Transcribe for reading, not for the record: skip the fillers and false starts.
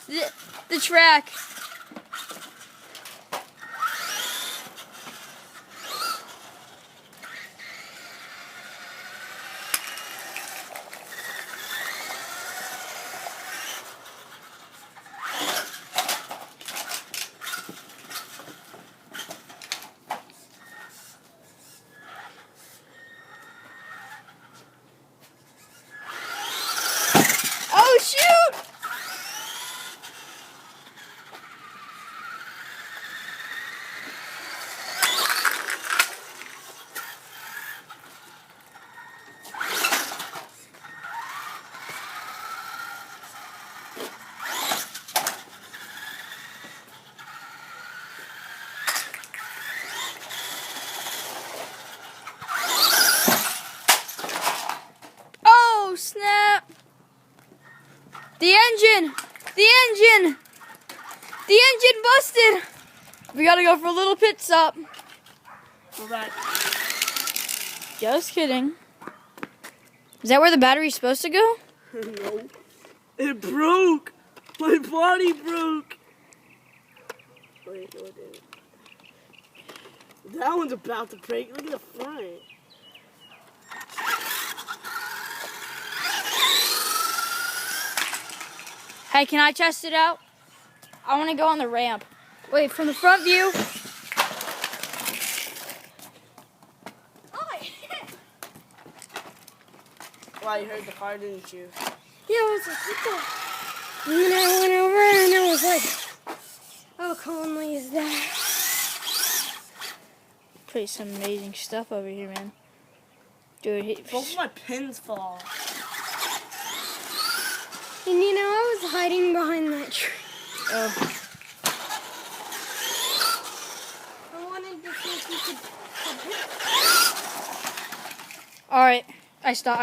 the track. Oh, shoot! Oh, snap! The engine! The engine! The engine busted! We gotta go for a little pit stop. We're back. Just kidding. Is that where the battery's supposed to go? No. It broke! My body broke! Wait, what did it? That one's about to break. Look at the front. Hey, can I test it out? I want to go on the ramp. Wait, from the front view. Wow, you heard the car, didn't you? Yeah, I was like, what the? And then I went over and I was like, how calmly is that? Pretty some amazing stuff over here, man. Dude, Both of my pins fall. And you know, I was hiding behind that tree. oh. I wanted to see if you could. All right, I stopped.